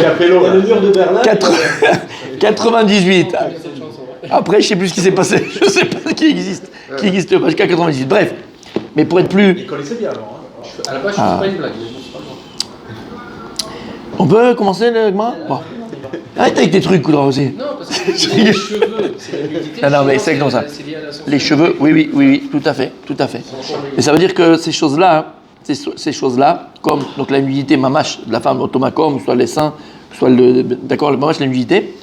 le mur de Berlin. 98. Après, je sais plus ce qui s'est passé. Je sais pas qui existe pas jusqu'à 98. Bref, mais pour être plus. Il connaissait bien alors. À la base, je ne fais pas une blague. On peut commencer le Gmara? Bon. Arrête avec tes trucs, Koudra aussi. Non, parce que les cheveux, c'est l'humidité. Non, mais c'est comme ça. C'est lié à la sauce. Les cheveux, oui, tout à fait. Et ça veut dire que ces choses-là, comme donc la nudité mamache de la femme automakom, soit les seins, soit le mamache, la nudité,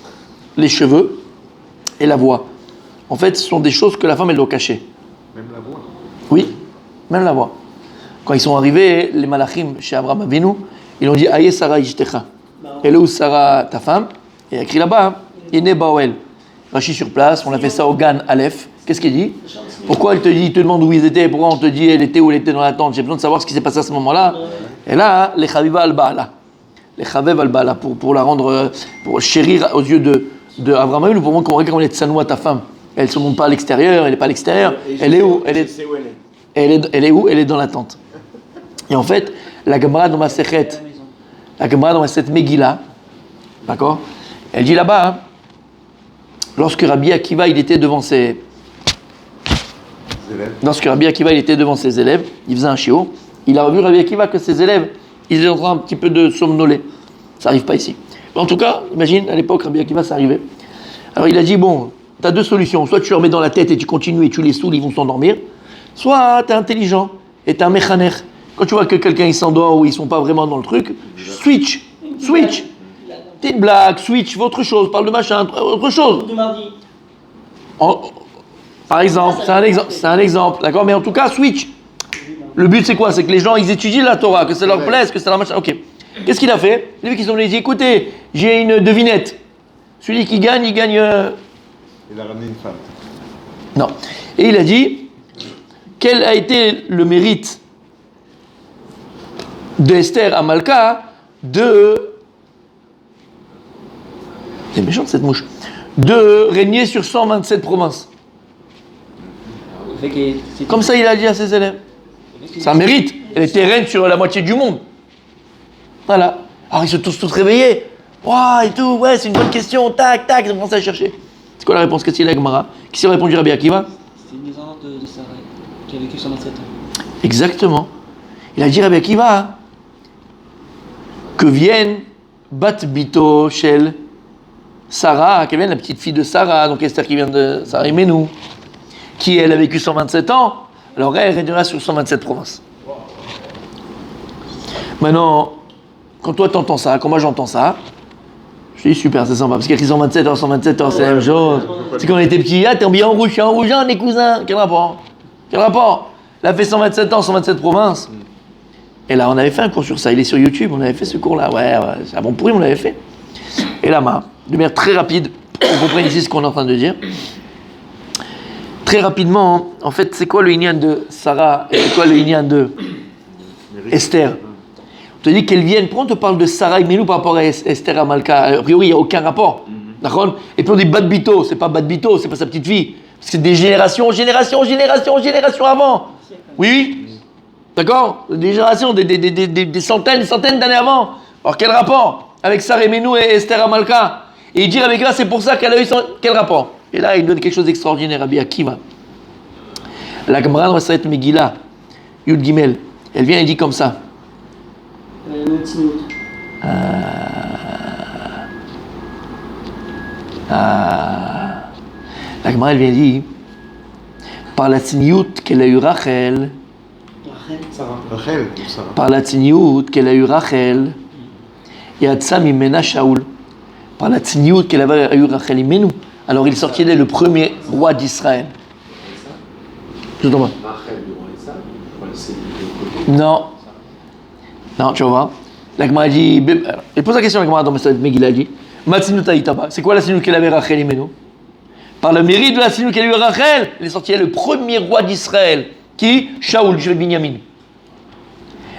les cheveux et la voix. En fait, ce sont des choses que la femme elle doit cacher. Même la voix. Oui, même la voix. Quand ils sont arrivés, les malachim chez Abraham Avinu, ils ont dit Aïe Sarah Ishtecha. Elle est où Sarah, ta femme? Et il y a écrit là-bas, Iné Baoel. Rachi sur place, on a fait ça au Gan Aleph. Qu'est-ce qu'il dit? Pourquoi il te demande où ils étaient? Pourquoi on te dit elle était où elle était dans la tente? J'ai besoin de savoir ce qui s'est passé à ce moment-là. Et là, les Chaviva al-Ba'ala. Les Chavev al-Ba'ala, pour la rendre, pour chérir aux yeux de Abraham Avinu, pour montrer comment elle est tsanoua ta femme. Elle ne se montre pas à l'extérieur, elle n'est pas à l'extérieur. Elle est où? Elle est où? Elle est dans la tente. Et en fait, la Gemara dans Masechet, Megillah, d'accord? Elle dit là-bas, lorsque Rabbi Akiva il était devant ses élèves, il faisait un shiur, il a revu Rabbi Akiva que ses élèves, ils étaient en train un petit peu de somnoler. Ça n'arrive pas ici. Mais en tout cas, imagine, à l'époque, Rabbi Akiva, ça arrivait. Alors il a dit, bon, tu as deux solutions. Soit tu leur mets dans la tête et tu continues et tu les saoules, ils vont s'endormir. Soit tu es intelligent et tu es un méchaner. Quand tu vois que quelqu'un il s'endort ou ils sont pas vraiment dans le truc, switch. T'es une blague, switch, autre chose, parle de machin, autre chose. Par exemple, c'est un exemple, d'accord? Mais en tout cas, switch. Le but c'est quoi? C'est que les gens ils étudient la Torah, que ça leur plaise, que ça leur machin. Ok. Qu'est-ce qu'il a fait? Les mecs qui sont venus, ils ont dit écoutez, j'ai une devinette. Celui qui gagne, il gagne. Il a ramené une femme. Non. Et il a dit quel a été le mérite d'Esther à Malka c'est méchant cette mouche, de régner sur 127 provinces. Comme ça il a dit à ses élèves. C'est un mérite. Elle était reine sur la moitié du monde. Voilà. Alors ils se tous réveillés. Waouh et tout, ouais c'est une bonne question, tac, ils ont commencé à chercher. C'est quoi la réponse? Qu'est-ce qu'il a Gemara? Qui s'est répondu Rabbi Akiva? C'est une descendante de Sarah qui a vécu 127 ans. Exactement. Il a dit Rabbi Akiva que vienne Bat Bito Shel Sarah, qu'elle vienne la petite fille de Sarah, donc Esther qui vient de Sarah Imenou, qui elle a vécu 127 ans, alors elle régnera sur 127 provinces. Maintenant, quand toi t'entends ça, quand moi j'entends ça, je dis super, c'est sympa, parce qu'il y a 127 ans, c'est la même chose. C'est quand on était petits, t'es habillé en rouge, je suis en rouge, on est cousins, quel rapport? Elle a fait 127 ans, 127 provinces. Et là, on avait fait un cours sur ça, il est sur YouTube, on avait fait ce cours-là, ouais, c'est un bon pourri, on l'avait fait. Et là, de manière très rapide, pour qu'on comprenne ici ce qu'on est en train de dire. Très rapidement, en fait, c'est quoi le inyan de Sarah et c'est quoi le inyan de Esther? On te dit qu'elles viennent, pourquoi on te parle de Sarah et Menou par rapport à Esther à Malka? A priori, il n'y a aucun rapport. D'accord? Et puis on dit Bat Bito, c'est pas sa petite fille. Parce que c'est des générations avant. Oui? D'accord? Des générations, des centaines d'années avant. Alors quel rapport avec Sarah Menou et Esther Amalka? Et il dit avec là, c'est pour ça qu'elle a eu quel rapport? Et là, il donne quelque chose d'extraordinaire, Rabbi Akiva. La Gemara dans Masechet Megillah, Yud Gimel, elle vient et dit comme ça. La Gemara, elle vient et dit par la tzniout qu'elle a eu Rachel. Par la tzniout qu'elle a eu Rachel, Yatsa mimena Shaoul. Par la tzniout qu'elle avait eu Rachel Imenu. Alors il sortit d'elle le premier roi d'Israël. Je t'en Non, tu vas voir. La Gemara dit, elle pose la question à la Gemara dans Masechet Megillah, dit, Matzinout Aïtaba, c'est quoi la tzniout qu'elle avait Rachel Imenu? Par le mérite de la tzniout qu'elle a eu Rachel, elle est sortie le premier roi d'Israël. Qui? Shaoul, je Binyamin.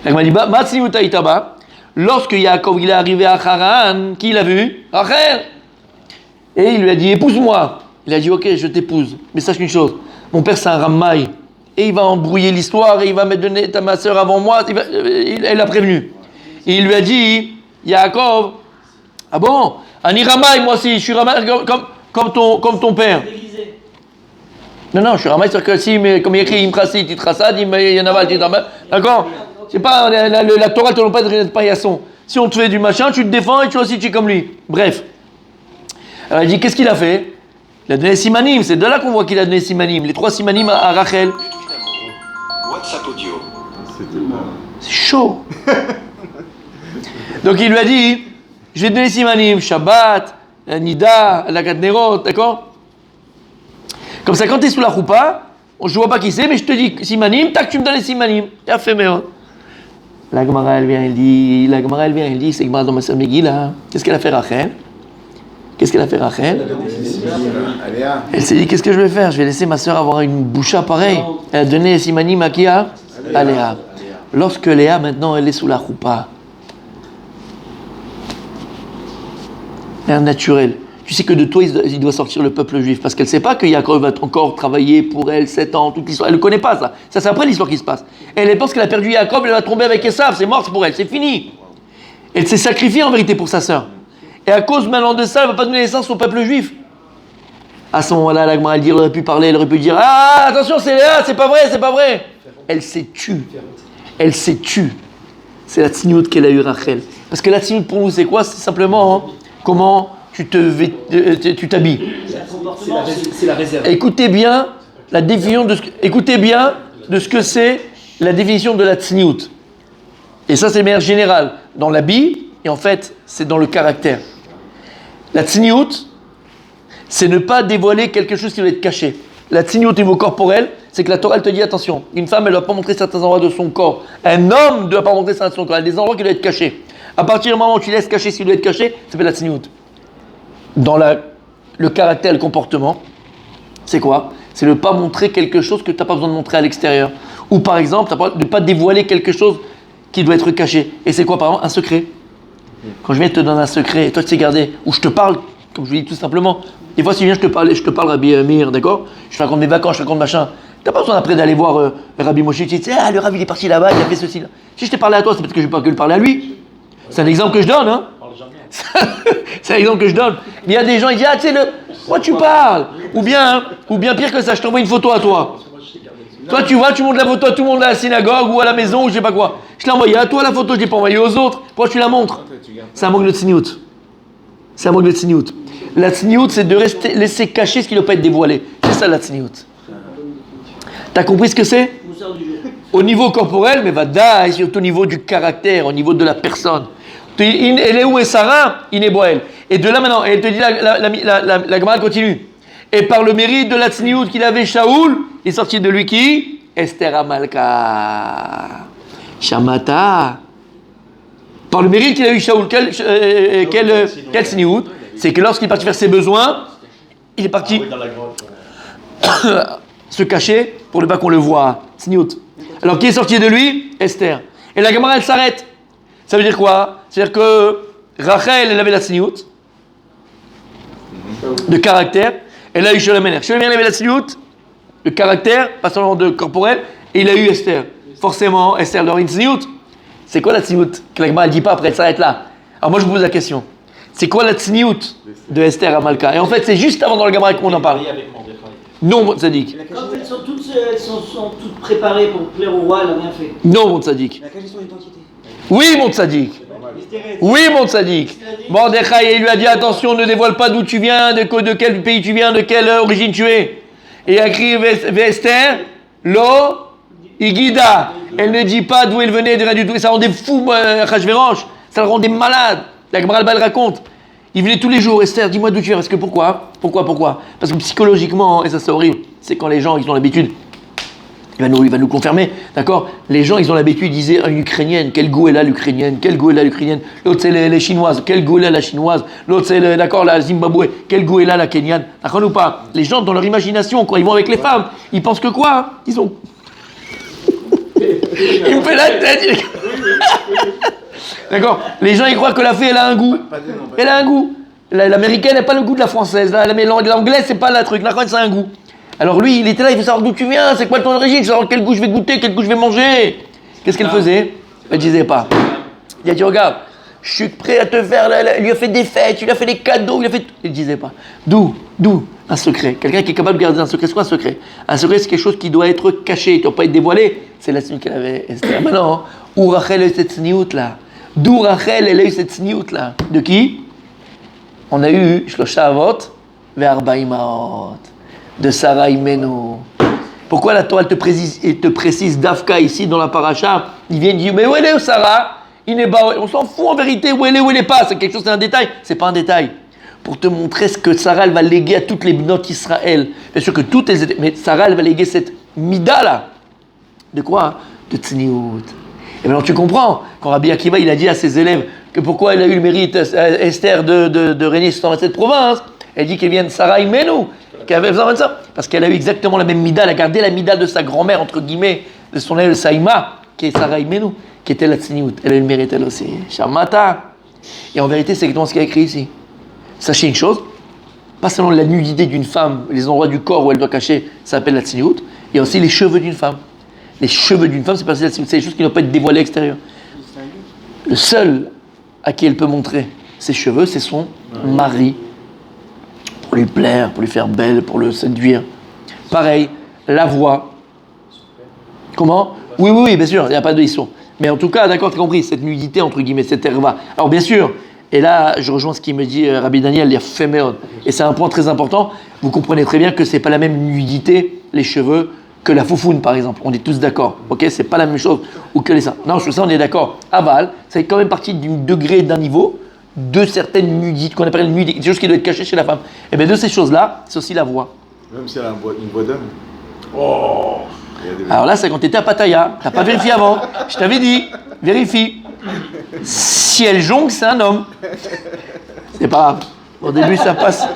La Gemara dit, Matzinout Aïtaba, lorsque Yaakov il est arrivé à Haran, qui l'a vu? Rachel. Et il lui a dit, épouse-moi. Il a dit, ok, je t'épouse. Mais sache une chose, mon père c'est un Ramaï. Et il va embrouiller l'histoire, et il va me donner ma soeur avant moi. Elle l'a prévenu. Et il lui a dit, Yaakov, Ah bon? Ani Ramaï, moi aussi, je suis Ramaï comme ton père. Non, je suis Ramaï, c'est-à-dire que si, mais comme il écrit Imtrasi, Titrasad, il y en a mal, d'accord? C'est pas, la Torah te donne pas de paillasson. Si on te fait du machin, tu te défends et toi aussi tu es comme lui. Bref. Alors il dit, qu'est-ce qu'il a fait? Il a donné Simanim, c'est de là qu'on voit qu'il a donné Simanim. Les 3 Simanim à Rachel. WhatsApp audio. C'est chaud. Donc il lui a dit, je vais te donner Simanim, Shabbat, Nida, la Nerot, d'accord? Comme ça, quand tu es sous la choupa, je vois pas qui c'est, mais je te dis Simanim, tac, tu me donnes les Simanim. Et a fait, mais la Gemara, elle vient, elle dit, c'est Gemara dans ma sœur Megillah. Qu'est-ce qu'elle a fait Rachel? Elle s'est dit, qu'est-ce que je vais faire? Je vais laisser ma sœur avoir une boucha pareille. Elle a donné Simanim à qui? À Léa. Lorsque Léa, maintenant, elle est sous la choupa. Un naturel. Tu sais que de toi, il doit sortir le peuple juif. Parce qu'elle ne sait pas que Yaakov va encore travailler pour elle 7 ans, toute l'histoire. Elle ne connaît pas ça. Ça, c'est après l'histoire qui se passe. Elle pense qu'elle a perdu Yaakov, elle va tomber avec Esav. C'est mort, c'est pour elle, c'est fini. Elle s'est sacrifiée en vérité pour sa sœur. Et à cause maintenant de ça, elle ne va pas donner naissance au peuple juif. À ce moment-là, la Gemara, elle aurait pu parler, elle aurait pu dire, ah, attention, c'est Léa, c'est pas vrai. Elle s'est tue. C'est la tzniout qu'elle a eu Rachel. Parce que la tzniout pour nous, c'est quoi? C'est simplement comment tu t'habilles. C'est la réserve. Écoutez bien de ce que c'est la définition de la tzniout. Et ça, c'est de manière générale dans l'habit, et en fait, c'est dans le caractère. La tzniout, c'est ne pas dévoiler quelque chose qui doit être caché. La tzniout au niveau corporel, c'est que la Torah, elle te dit attention, une femme, elle ne doit pas montrer certains endroits de son corps. Un homme ne doit pas montrer certains endroits de son corps. Il y a des endroits qui doivent être cachés. À partir du moment où tu laisses cacher ce qui doit être caché, ça s'appelle la tzniout. Dans le caractère, le comportement, c'est quoi? C'est ne pas montrer quelque chose que tu n'as pas besoin de montrer à l'extérieur. Ou par exemple, de ne pas dévoiler quelque chose qui doit être caché. Et c'est quoi par exemple? Un secret. Quand je viens te donner un secret, et toi tu sais garder, ou je te parle, comme je vous dis tout simplement, des fois si je viens je te parle Rabbi Meir, d'accord? Je te raconte mes vacances, je te raconte machin. Tu n'as pas besoin après d'aller voir Rabbi Moshe, tu dis, ah le Rabbi il est parti là-bas, il a fait ceci là. Si je t'ai parlé à toi, c'est parce que je ne vais pas que le parler à lui. C'est un exemple que je donne, hein? C'est un exemple que je donne. Il y a des gens, ils disent, ah tu sais, moi tu parles. Ou bien pire que ça, je t'envoie une photo à toi. Toi tu vois, tu montres la photo à tout le monde à la synagogue ou à la maison ou je sais pas quoi. Je l'ai envoyé à toi la photo, je l'ai pas envoyée aux autres. Pourquoi tu la montres? C'est un manque de tzniout. La tzniout, c'est de laisser cacher ce qui ne doit pas être dévoilé. C'est ça la tzniout. T'as compris ce que c'est? Au niveau corporel, mais vadaï, surtout au niveau du caractère, au niveau de la personne. Elle est où est Sarah? Il est Boël. Et de là maintenant, elle te dit, la Gemara continue. Et par le mérite de la tzniout qu'il avait Shaoul, il est sorti de lui qui? Esther Amalka. Shamata. Par le mérite qu'il a eu Shaoul, quel tzniout? C'est que lorsqu'il est parti faire ses besoins, il est parti se cacher pour ne pas qu'on le voie. Tzniout. Alors qui est sorti de lui? Esther. Et la Gemara elle s'arrête. Ça veut dire quoi? C'est-à-dire que Rachel elle avait la tzniout de caractère. Elle a eu Shloméner. Shloméner avait la tzniout de caractère, pas seulement de corporel, et il a eu Esther. Forcément, Esther leur une tzniout. C'est quoi la tzniout? Que la Gemara ne dit pas, après elle s'arrête là. Alors moi je vous pose la question. C'est quoi la tzniout de Esther à Malka? Et en fait c'est juste avant dans le Gemara qu'on en parle. Non, mon tzaddik. Quand elles sont toutes préparées pour plaire au roi, elle n'a rien fait. Non, mon tzaddik. La question d'identité. Oui, mon tzaddik. Oui, mon tzaddik. Mordechai, il lui a dit attention, ne dévoile pas d'où tu viens, de quel pays tu viens, de quelle origine tu es. Et il a écrit Esther, Lo, Igida. Elle ne dit pas d'où elle venait, de rien du tout. Et ça rendait fou, Achashverosh. Ça le rendait malade. La Gemara elle raconte. Il venait tous les jours, Esther, dis-moi d'où tu viens. Parce que pourquoi? Parce que psychologiquement, et ça c'est horrible, c'est quand les gens ils ont l'habitude. Il va nous confirmer, d'accord? Les gens, ils ont l'habitude, ils disaient une Ukrainienne, quel goût elle a l'Ukrainienne, quel goût elle a l'Ukrainienne. L'autre, c'est les Chinoises, quel goût elle a la Chinoise. L'autre, c'est, d'accord, la Zimbabwe, quel goût elle a la Kenyane. D'accord ou pas? Les gens, dans leur imagination, quand ils vont avec les femmes, ils pensent que quoi? Ils ont... Il me fait la tête. D'accord? Les gens, ils croient que la fée, elle a un goût. Elle a un goût. L'américaine n'a pas le goût de la française. L'anglaise, c'est pas la truc. La c'est un goût. Alors lui, il était là, il veut savoir d'où tu viens, c'est quoi ton origine, je veux savoir quel goût je vais goûter, quel goût je vais manger. Qu'est-ce qu'elle faisait? Elle disait pas. Il a dit, regarde, je suis prêt à te faire, il lui a fait des fêtes, il lui a fait des cadeaux, il a fait... Il ne disait pas. D'où un secret. Quelqu'un qui est capable de garder un secret, c'est quoi un secret? Un secret, c'est quelque chose qui doit être caché, qui ne doit pas être dévoilé. C'est la suite qu'elle avait, Esther. Maintenant, où Rachel a eu cette sniout là? D'où Rachel, elle a eu cette sniout là? De qui? On a eu Shlosha Avot vers Arba Imaot, de Sarah Imenu. Pourquoi la Torah te précise Dafka ici dans la paracha? Il vient dire, mais où elle est Sarah? On s'en fout en vérité, où elle est pas. C'est quelque chose, c'est un détail. C'est pas un détail. Pour te montrer ce que Sarah elle va léguer à toutes les bnotes Israël. Bien sûr que toutes les... Mais Sarah elle va léguer cette mida là. De quoi? De Tzniout. Et maintenant tu comprends, quand Rabbi Akiva il a dit à ses élèves que pourquoi elle a eu le mérite, Esther, de régner sur cette province, elle dit qu'elle vient de Sarah Imenu, qui avait besoin de ça. Parce qu'elle a eu exactement la même mida, elle a gardé la mida de sa grand-mère, entre guillemets, de son élève Saïma, qui est Sarah Imenu, qui était la Tzniout. Elle a eu le mérite elle aussi. Shamata. Et en vérité, c'est exactement ce qu'il y a écrit ici. Sachez une chose, pas seulement la nudité d'une femme, les endroits du corps où elle doit cacher, ça s'appelle la Tzniout, il y a aussi les cheveux d'une femme. Les cheveux d'une femme, c'est pas la Tzniout, c'est des choses qui ne doivent pas être dévoilées à l'extérieur. Le seul à qui elle peut montrer ses cheveux, c'est son mari. Pour lui plaire, pour lui faire belle, pour le séduire. Pareil, la voix. Comment? Oui, bien sûr, il n'y a pas de issue. Mais en tout cas, d'accord, tu as compris, cette nudité, entre guillemets, cette herva. Alors bien sûr, et là, je rejoins ce qu'il me dit Rabbi Daniel, il y a féméon. Et c'est un point très important. Vous comprenez très bien que c'est pas la même nudité, les cheveux, que la foufoune, par exemple. On est tous d'accord. Ok, c'est pas la même chose. Ou que les seins. Non, sur ça, on est d'accord. Aval, ça fait quand même partie d'un degré, d'un niveau, de certaines nudités, qu'on appelle nudité, des choses qui doivent être cachées chez la femme. Et bien, de ces choses-là, c'est aussi la voix. Même si elle a une voix d'homme. Oh. Alors là, c'est quand tu étais à Pattaya. T'as pas vérifié avant. Je t'avais dit, vérifie. Si elle jongle, c'est un homme. C'est pas grave. Au début, ça passe,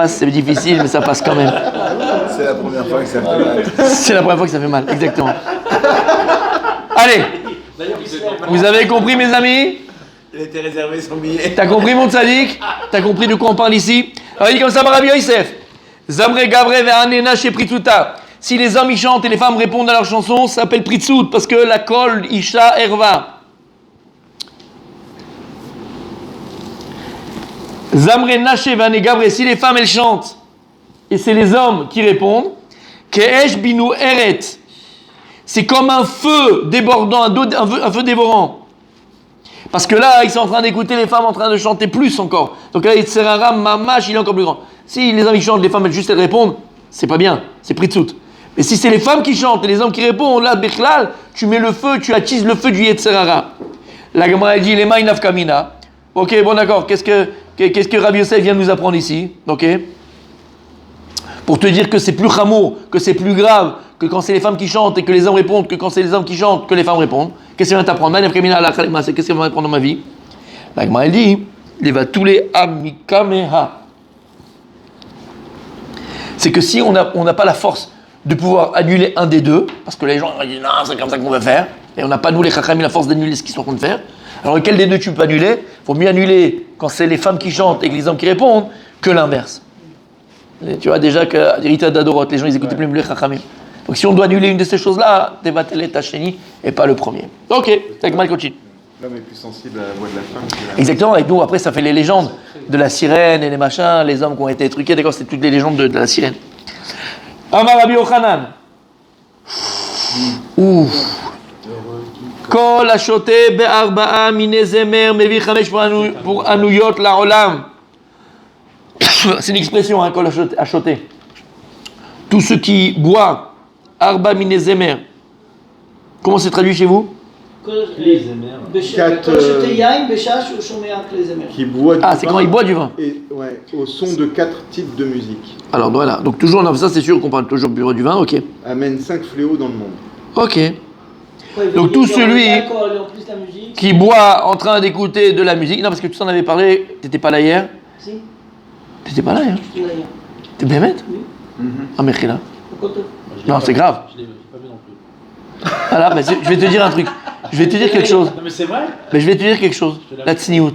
c'est difficile, mais ça passe quand même. C'est la première fois que ça fait mal. C'est la première fois que ça fait mal, exactement. Allez, vous avez compris, mes amis? Il était réservé son billet. T'as compris, mon tzaddik? T'as compris de quoi on parle ici? Alors, il dit comme ça, Rabbi Yosef. Zamre Gavre ve'anena chez Pritsuta. Si les hommes y chantent et les femmes répondent à leur chanson, ça s'appelle Pritsut, parce que la kol isha erva. Zamre Nache Vane Gavre, si les femmes elles chantent et c'est les hommes qui répondent, Keesh Binu Eret, c'est comme un feu débordant, un feu dévorant. Parce que là, ils sont en train d'écouter les femmes en train de chanter plus encore. Donc là, Yitzhara Mamash, il est encore plus grand. Si les hommes ils chantent, les femmes elles juste elles répondent, c'est pas bien, c'est Pritsut. Mais si c'est les femmes qui chantent et les hommes qui répondent, là, Bichlal, tu mets le feu, tu attises le feu du Yitzhara. La Gemara dit, les mains nafkamina. Ok, bon d'accord, qu'est-ce que Rabbi Yosef vient de nous apprendre ici? Ok. Pour te dire que c'est plus chameau, que c'est plus grave, que quand c'est les femmes qui chantent et que les hommes répondent, que quand c'est les hommes qui chantent, que les femmes répondent. Qu'est-ce qu'il vient t'apprendre? Qu'est-ce qu'il va apprendre dans ma vie? La Gemara dit, il va tous les amikameha. C'est que si on n'a pas la force de pouvoir annuler un des deux, parce que les gens disent non, c'est comme ça qu'on va faire, et on n'a pas nous les chachamim la force d'annuler ce qu'ils sont en train de faire. Alors lequel des deux tu peux annuler? Il faut mieux annuler quand c'est les femmes qui chantent et les hommes qui répondent que l'inverse. Et tu vois déjà que Rita d'Adorot, les gens ils écoutaient plus les chachamim. Donc si on doit annuler une de ces choses-là, Tevatele Tacheni et pas le premier. Ok, c'est avec Malkochit. L'homme est plus sensible à la voix de la femme. Exactement, et nous après ça fait les légendes de la sirène et les machins, les hommes qui ont été truqués, d'accord, c'est toutes les légendes de la sirène. Amar Rabbi Yochanan. Ouf. Kol ashote be'arba'a mine zemer mevi chamesh pour anuyot la'olam. C'est une expression, hein, kol ashote. Tout ce qui boit, arba mine zemer. Comment c'est traduit chez vous? Qui boit du Ah, c'est vin quand il boit du vin. Et, ouais, au son de 4 types de musique. Alors voilà, donc toujours, non, ça c'est sûr qu'on parle toujours bureau du vin, ok. Amène 5 fléaux dans le monde. Ok. Donc tout celui qui boit en train d'écouter de la musique, non parce que tu t'en avais parlé, t'étais pas là hier? Si. T'étais pas là hier? Je suis là hier. T'es Bémet? Oui. Ah mais là. Pourquoi Non, c'est grave. Je l'ai pas vu non plus. Voilà, mais je vais te dire un truc. Je vais te dire quelque chose. Non mais c'est vrai. Mais je vais te dire quelque chose. La tsniout.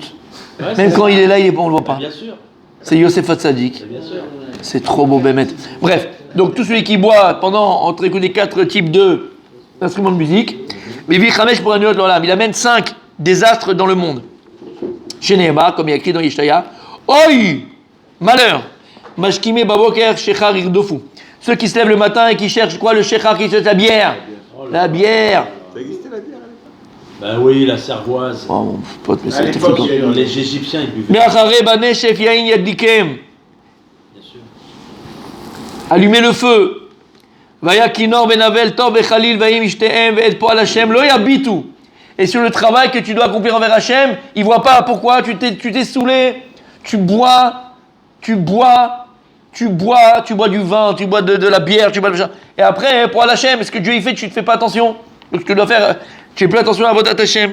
Ouais, Même quand il est là, on le voit pas. Bien sûr. C'est Yosef Hatzadik. Bien sûr. C'est trop beau, Bémet. Bref, donc tout celui qui boit pendant entre les 4 types d'instruments de musique, il amène 5 désastres dans le monde. Chez Nehemar, comme il y a écrit dans Yeshaya, Oi, malheur, Mashkime Baboker Shechar Irdofu. Ceux qui se lèvent le matin et qui cherchent quoi? Le Shechar, qui cherche la bière. La bière. Ça existait la bière à l'époque? Ben oui, la cervoise. Oh mon pote, mais À c'était l'époque, fou. il y a eu- Les Égyptiens, ils buvaient. Me'achare baneshef yain yadlikem. Bien sûr. Allumez le feu. Vaya kinor benavel tov vechalil vayim ishtehem ve'et po'al Hashem lo yabitu. Et sur le travail que tu dois accomplir envers Hashem, il voit pas pourquoi tu t'es saoulé, tu bois du vin, tu bois de la bière, tu bois de... Et après, po'al Hashem, ce que Dieu il fait, tu ne fais pas attention. Donc tu dois faire, tu fais plus attention à votre Hashem.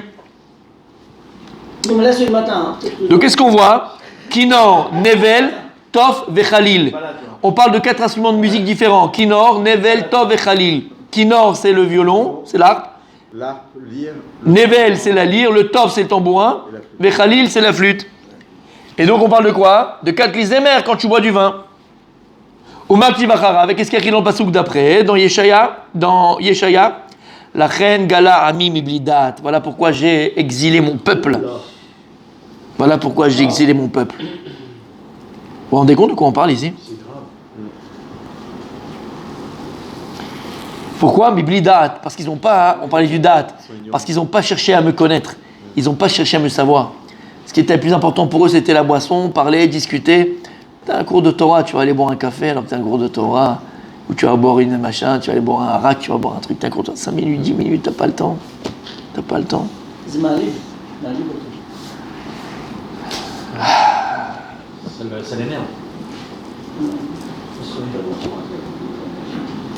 Non, mais là, c'est le matin. Hein. Donc qu'est-ce qu'on voit? Kinor, Nevel, Tov et Khalil. On parle de 4 instruments de musique différents. Kinor, Nevel, Tov et Khalil. Kinor, c'est le violon, c'est l'harpe. L'harpe, lire. Nevel, c'est la lyre. Le Tov, c'est le tambourin. Et Khalil, c'est la flûte. Et donc on parle de quoi? De 4 clizémer quand tu bois du vin. Ou Makti Vachara, avec ce qu'il y a écrit dans le pasouk d'après, dans Yeshaya, la reine Gala Ami Miblidat. Voilà pourquoi j'ai exilé mon peuple. Voilà pourquoi j'ai exilé mon peuple. Vous vous rendez compte de quoi on parle ici? C'est grave. Pourquoi Miblidat? Parce qu'ils n'ont pas, on parlait du date, parce qu'ils n'ont pas cherché à me connaître. Ils n'ont pas cherché à me savoir. Ce qui était le plus important pour eux, c'était la boisson, parler, discuter. Tu as un cours de Torah, tu vas aller boire un café alors que tu as un cours de Torah. Ou tu vas boire une machin, tu vas aller boire un harak, tu vas boire un truc, tu as un cours de 5 minutes, 10 minutes, tu n'as pas le temps. Tu n'as pas le temps. C'est Marie. Ça l'énerve.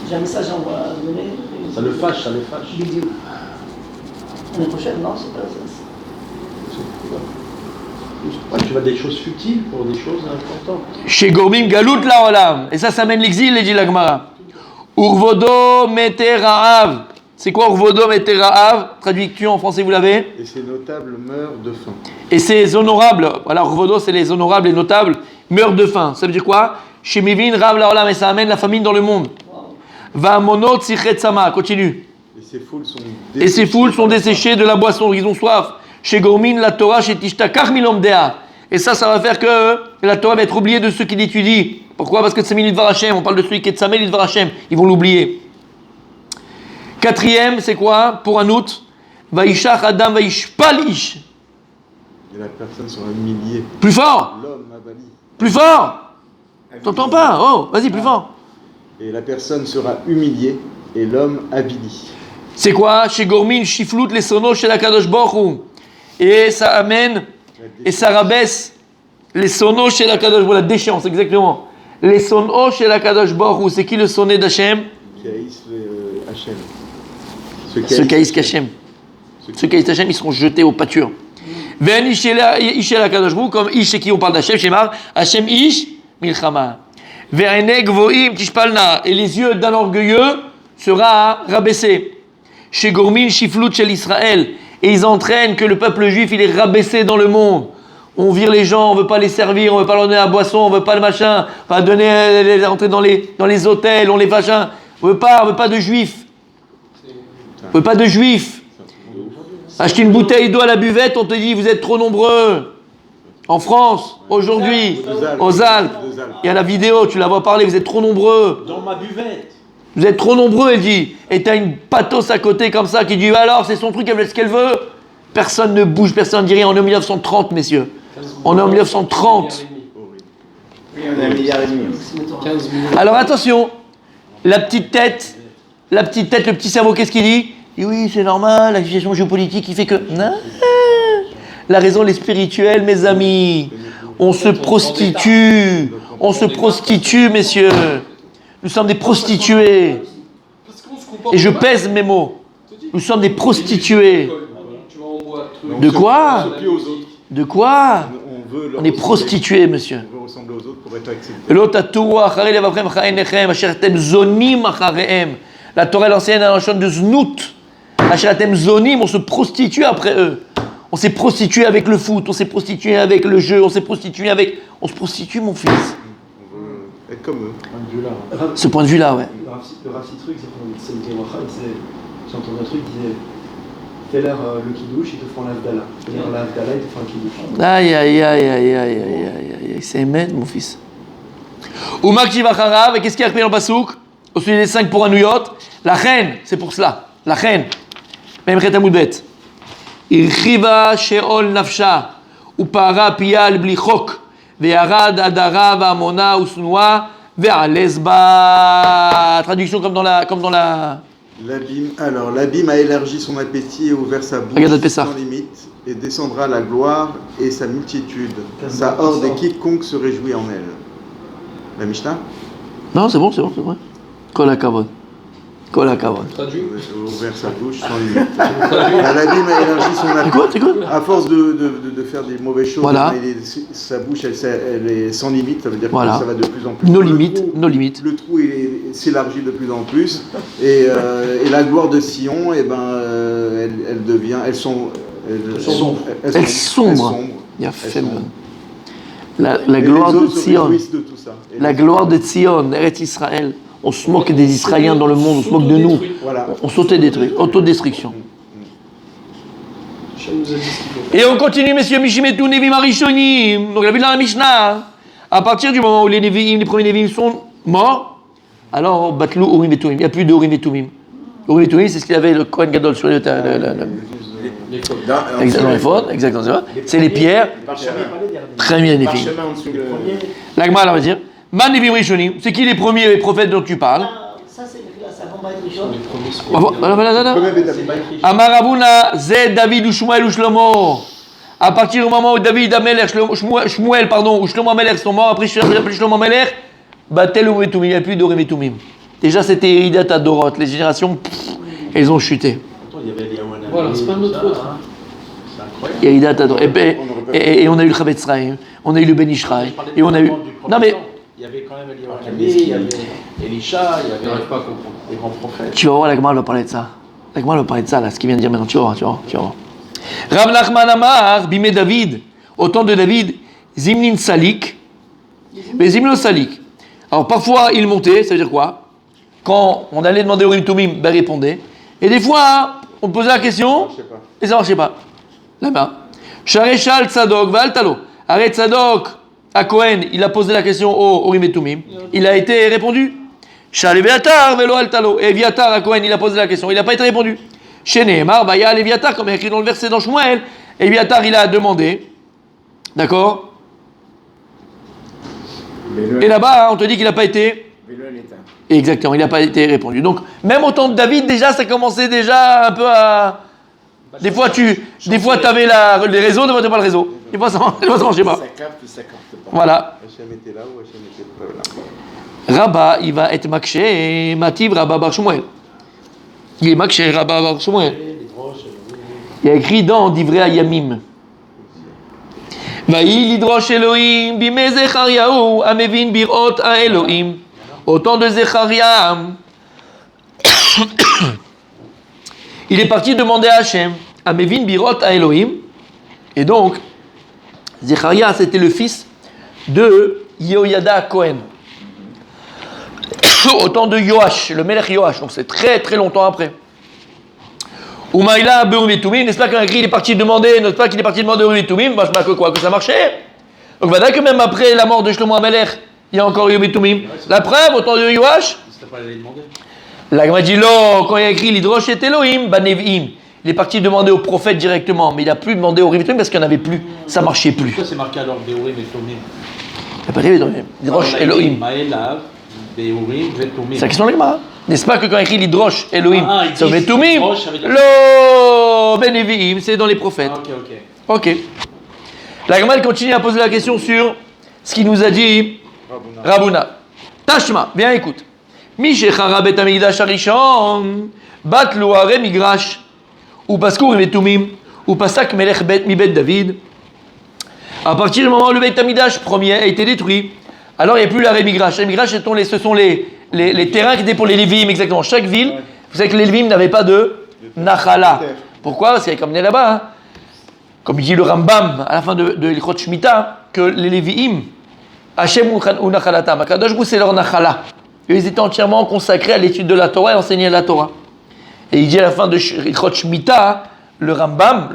J'ai un message à donner. Ça le fâche, ça les fâche. Vidéo. L'année prochaine, non, c'est pas ça. Ouais, tu vas des choses futiles pour des choses importantes. Chez Gormim Galout la Olam. Et ça mène l'exil, dit la Gemara. Urvodo mete ra'av. C'est quoi Urvodo mete ra'av? Traduction en français, vous l'avez? Et ces notables meurent de faim. Et ces honorables, voilà, Urvodo, c'est les honorables et notables, meurent de faim. Ça veut dire quoi? Chez Mivin Rav la Olam. Et ça amène la famine dans le monde. Va monot sichet sama. Continue. Et ces foules sont desséchées de la boisson. Ils ont soif. Chez Gormin, la Torah, chez Tishtakach milomdea. Et ça va faire que la Torah va être oubliée de ceux qui l'étudient. Pourquoi? Parce que c'est Milidvar Hashem. On parle de celui qui est Tzamel Lidvar Hashem. Ils vont l'oublier. 4e, c'est quoi? Pour un autre. Vaishach Adam Vaishpal Ish. Et la personne sera humiliée. Plus fort. L'homme avali. Plus fort. T'entends pas? Oh, vas-y, plus fort. Et la personne sera humiliée et l'homme avili. C'est quoi? Chez Gormin, Shiflout, les sonos, chez la Kadosh Baruch Hu. Et ça amène, et ça rabaisse les sonos chez la Kadosh Baruch Hu, la déchéance, exactement. Les sonos chez la Kadosh Baruch Hu, c'est qui le sonné d'Hachem? Qui haïssent Hachem. Ceux qui haïssent Hachem. Ceux qui haïssent Hachem, ils seront jetés au pâture. Ven Ish la Kadosh Baruch Hu, comme Ish, c'est qui on parle d'Hachem, Shemar, Hachem Ish, Milchama. Ve'ene Gvoim Tishpalna, et les yeux d'un orgueilleux sera rabaissé. Chez Gormin, Shiflout, chez l'Israël. Et ils entraînent que le peuple juif, il est rabaissé dans le monde. On vire les gens, on ne veut pas les servir, on ne veut pas leur donner la boisson, on ne veut pas le machin, on va donner, les rentrer dans les hôtels, on les vachins. On ne veut pas de juifs. On ne veut pas de juifs. Acheter une bouteille d'eau à la buvette, on te dit, vous êtes trop nombreux. En France, aujourd'hui, aux Alpes. Il y a la vidéo, tu la vois parler, vous êtes trop nombreux. Dans ma buvette. Vous êtes trop nombreux, elle dit. Et t'as une patos à côté comme ça qui dit alors, c'est son truc, elle fait ce qu'elle veut. Personne ne bouge, personne ne dit rien. On est en 1930, messieurs. On est en 1930. Oui, on est 1,5 milliard. 15 millions. Alors attention, la petite tête, le petit cerveau, qu'est-ce qu'il dit? Il dit oui, c'est normal, la situation géopolitique qui fait que... Non. La raison, elle est spirituelle, mes amis. On se prostitue, messieurs. Nous sommes des prostituées. Et je pèse mes mots. Nous sommes des prostituées. De quoi? De quoi? On est prostituées, monsieur. On veut ressembler aux autres pour être accepté. La Torah l'ancienne a un chant de znout. On se prostitue après eux. On s'est prostitué avec le foot, on s'est prostitué avec le jeu, on se prostitue, mon fils. On veut être comme eux. Ce point de vue-là, ouais. Le Rav Citruc, c'est j'ai entendu un truc, il disait Quelle heure le kidouche, ils te font l'Avdala. C'est-à-dire l'Avdala, ils te font un kidouche. Aïe, aïe, aïe, aïe, aïe, aïe, aïe, aïe, c'est Emet, mon fils. Ou Makjiv Acharav, et qu'est-ce qu'il y a repris dans le Pasouk? Au sujet des 5 pour un Nouyot, la reine, c'est pour cela, la reine. Même Khetamoudbet. Irchiva Sheol Nafsha, Upara Piyal Blichok, Ve'arad Adara Va'amona Usnua, Ve'alesba. Traduction comme dans la. L'abîme a élargi son appétit et ouvert sa bouche sans limite, et descendra la gloire et sa multitude. Sa horde et quiconque se réjouit en elle. La Mishnah? Non, c'est bon, c'est vrai. Kol HaKavod. Traduit. Ouvrir sa bouche sans limite. L'abîme a élargi son appétit. Écoute. À force de faire des mauvaises choses, Voilà. sa bouche elle est sans limite, ça veut dire Voilà. que ça va de plus en plus. Nos limites. Le trou s'élargit de plus en plus, et la gloire de Sion, elle sombre. Il y a fait la gloire de Sion. La gloire de Sion, Eretz Israël. On se moque des Israéliens dans le monde, on se moque de nous. Voilà. On s'autodétruit, autodestruction. Et on continue, messieurs, Mishimetu Nevim Arishonim. Donc, la vie dans la Mishnah, à partir du moment où les premiers Nevim sont morts, alors, Batlou Urim et Tumim. Il n'y a plus de Urim et Tumim. Urim et Tumim, c'est ce qu'il y avait le Kohen Gadol sur exactement, c'est les pierres. Très bien définies. L'Agma, on va dire. Man Nevim Rishonim, c'est qui les premiers prophètes dont tu parles? Ça, c'est avant Baït Rishon. Amar Ravuna, Zed David ou Shmuel ou Shlomo. À partir du moment où David, Shmuel, ou Shlomo Amelech sont morts, après Shlomo Amelech, Batel ou Metumim, il n'y a plus d'Orim et Tumim. Déjà, c'était Iridat Adorot, les générations, elles ont chuté. Voilà, c'est pas notre faute. C'est incroyable. Iridat Adorot. Et on a eu le Chavetz Chaim, on a eu le Ben Ishraï, et on a eu. Non mais. Il y avait quand même il y avait Elisha, il y avait. J'arrive pas à comprendre. Les grands prophètes. Tu vas voir, la Gemara va parler de ça. La Gemara va parler de ça, là, ce qu'il vient de dire maintenant. Tu vas voir. Rav Nachman Amar, Bimé David, au temps de David, Zimnin Salik, mais Zimno Salik. Alors parfois, il montait, ça veut dire quoi? Quand on allait demander au Urim Tumim, ben répondait. Et des fois, on posait la question, et ça ne marchait pas. Là-bas. Shareshal Tzadok, Valtalo. Arrête Tzadok. À Cohen, il a posé la question au Urim et Tumim. Il a été répondu. Shal Eviatar velo altalo. Et Eviatar à Cohen, il a posé la question. Il n'a pas été répondu. Chez Nehemar, Bayal Eviatar, comme il est écrit dans le verset dans Shmuel, Eviatar, il a demandé. D'accord? Et là-bas, on te dit qu'il n'a pas été. Exactement, il n'a pas été répondu. Donc, même au temps de David, déjà, ça commençait déjà un peu à. Des fois, tu avais les réseaux, des fois, tu n'avais pas le réseau. Des fois, ça ne marchait pas. Voilà. Rabba, il va être Makshe, Mativ Rabba Bar Shmuel. Il est Makshe, Rabba Bar Shmuel. Il y a écrit dans Divrei Hayamim. Vaï lidrosh Elohim, bimé Zechariahu, amevin birot a Elohim. Au temps de Zecharia, il est parti demander à Hachem, amevin birot a Elohim. Et donc, Zecharia, c'était le fils de Yehoyada Cohen. Au temps de Yoash, le Melech Yoash, donc c'est très très longtemps après. Umaïla Beurim et Tumim, n'est-ce pas qu'un écrit il est parti demander, n'est-ce pas qu'il est parti demander Urim et Tumim, bah, que quoi, que ça marchait. Donc voilà que même après la mort de Shlomo Amelech, il y a encore Urim et Tumim. La preuve, au temps de Yoash, la Gemara dit quand il a écrit l'Hydrosh et Elohim, Banevim, il est parti demander au prophète directement, mais il n'a plus demandé au Urim et Tumim parce qu'il n'y en avait plus, ça marchait plus. Pourquoi c'est marqué alors des Urim et Tumim? Il n'y a pas d'Hydrosh Elohim. C'est la question de la Gemara. N'est-ce pas que quand il écrit l'Hydrosh Elohim, c'est Vetumim, lo Benevim, c'est dans les prophètes. Ok. La Gemara continue à poser la question sur ce qu'il nous a dit Rabuna. Tashma, viens écoute. Mishechara bet amigdash arishon, batlu are migrash, ou paskur vetumim, ou pasak melech bet mi bet David. À partir du moment où le Beit Hamidash premier a été détruit, alors il n'y a plus la Migrash. Les Migrash, ce sont les terrains qui étaient pour les Lévim, exactement. Chaque ville, vous savez que les Lévim n'avaient pas de Nachala. Pourquoi? Parce qu'il y avait comme là-bas, hein, comme dit le Rambam à la fin de l'Ilchot Shemitah, que les Lévim, Hachem ou Nachalatam, Akadosh Hu, c'est leur Nachala. Ils étaient entièrement consacrés à l'étude de la Torah et enseigner la Torah. Et il dit à la fin de l'Ilchot Shemitah, le Rambam,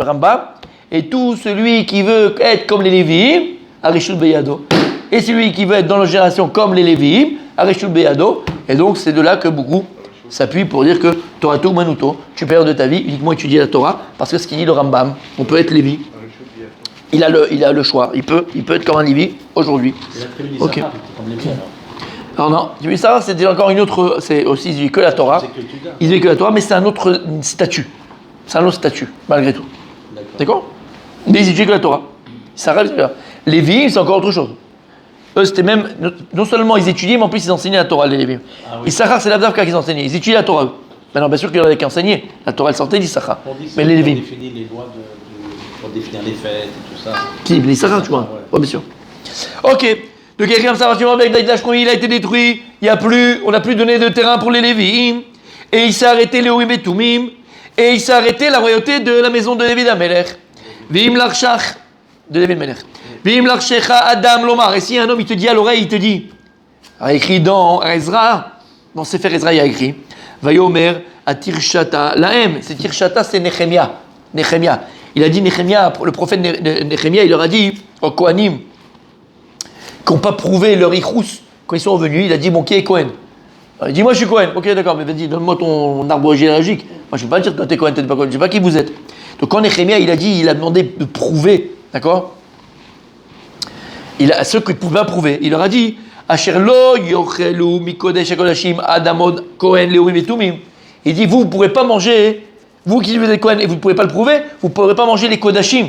et tout celui qui veut être comme les Lévi'im, Arishul Beyado. Et celui qui veut être dans la génération comme les Lévi'im, Arishul Beyado. Et donc c'est de là que beaucoup s'appuient pour dire que Torah tout Manuto, tu perds de ta vie uniquement étudier la Torah, parce que ce qu'il dit le Rambam, on peut être Lévi. Il a le choix, il peut être comme un Lévi aujourd'hui. Ok. Alors non, ça c'est encore une autre, c'est aussi il dit que la Torah. Il dit que la Torah, mais c'est un autre statut. C'est un autre statut, malgré tout. D'accord. Mais ils étudient que la Torah. Ça reste là. Lévi, c'est encore autre chose. Eux, c'était même, non seulement ils étudiaient, mais en plus ils enseignaient la Torah, les Lévi. Issachar, c'est l'Avdavka qu'ils enseignaient. Ils étudiaient la Torah, eux. Maintenant, bien sûr qu'il y en avait qui enseignaient. La Torah, elle sortait d'Issachar. Mais les Lévi. On définit les lois pour définir les fêtes et tout ça. Qui, l'Issachar, tu vois. Ouais, bien sûr. Ok. Donc, il y a comme ça, avec il a été détruit. Il y a plus, on n'a plus donné de terrain pour les Lévi. Et il s'est arrêté les Urim et Tumim. Et il s'est arrêté la royauté de la maison de David Amelech. Vim l'archach de David Amelech. Vim l'archecha Adam Lomar. Et si un homme il te dit à l'oreille, il te dit, il a écrit dans Ezra, dans Sefer Ezra, il a écrit, Vayomer à Tirshata. La M, c'est Tirshata, c'est Nehemia. Nehemia. Il a dit Nehemia, le prophète Nehemia, il leur a dit aux Kohanim, qui n'ont pas prouvé leur ichous quand ils sont revenus, il a dit bon, qui est Kohen? Il dit moi je suis Kohen. Ok, d'accord, mais vas-y, donne-moi ton arbre généalogique. Moi je ne vais pas dire que tu es Kohen, tu n'es pas Kohen, je ne sais pas qui vous êtes. Donc quand Nehemia il a demandé de prouver, d'accord, ceux qui ne pouvaient pas prouver, il leur a dit Asher lo yochelu mikodesh hakodashim adamod Kohen leurim et tumim. Il dit vous ne pourrez pas manger, vous qui êtes Kohen et vous ne pouvez pas le prouver, vous ne pourrez pas manger les kodashim.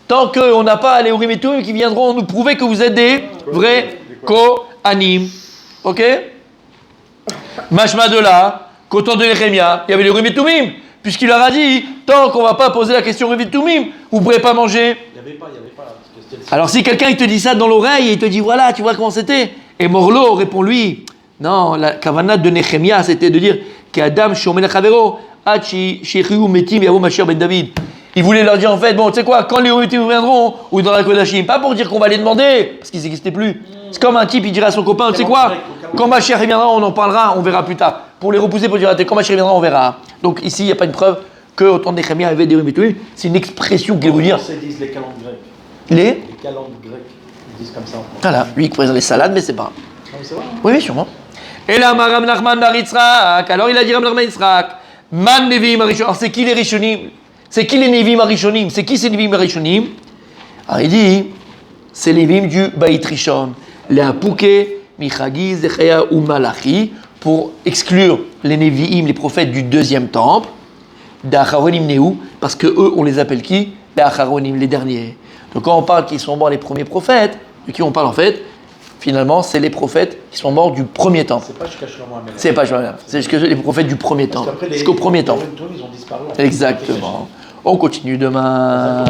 Tant qu'on n'a pas les Urim et Tumim qui viendront nous prouver que vous êtes des vrais Kohanim. Ok? Mashma de là, qu'au temps de Nehemia, il y avait les Urim et Tumim, puisqu'il leur a dit, tant qu'on ne va pas poser la question Urim et Tumim, vous ne pourrez pas manger. Il n'y avait pas. Alors si quelqu'un il te dit ça dans l'oreille, et il te dit voilà, tu vois comment c'était, et Morlo répond-lui, non, la kavanah de Nehemia c'était de dire qu'Adam shomen achavero, achi shechiu metim yavo Mashiach ben David. Il voulait leur dire en fait, bon, tu sais quoi, quand les Urim viendront, ou dans la Kodashim, pas pour dire qu'on va les demander, parce qu'ils n'existaient plus. C'est comme un type, il dirait à son copain, tu sais quoi, quand Mashiach viendra, on en parlera, on verra plus tard. Pour les repousser, pour dire, quand Mashiach viendra, on verra. Donc ici, il n'y a pas une preuve qu'au temps de Nehemia, il y avait des Urim et Tumim. C'est une expression qu'il veut dire. Ils disent les calendes grecques. Les calendes grecques, ils disent comme ça en France. Voilà, lui, il présente les salades, mais c'est pas. Non, mais c'est vrai, hein. Oui, sûrement. Et là, Maram Nachman Bar Yitzhak, alors il a dit Ram Nachman Yitzhak, Man Nevi'im Arishonim. Alors c'est qui les Rishonim? C'est qui les Nevi'im Arishonim? C'est qui ces Nevi'im Arishonim? Alors il dit, c'est les Nevi'im du Beit Rishon, les Apouké, Michagi, Zechaya ou Malachi, pour exclure les Nevi'im, les prophètes du deuxième temple, d'Acharonim Nehu, parce que eux, on les appelle qui? D'Acharonim, les derniers. Donc quand on parle qu'ils sont morts les premiers prophètes, de qui on parle en fait? Finalement, c'est les prophètes qui sont morts du premier temple. C'est pas jusqu'à Shlomo Amelech. C'est pas Shlomo Amelech. C'est jusqu'à les prophètes du premier temple. Jusqu'au premier temple. Ils ont disparu. Exactement. On continue demain.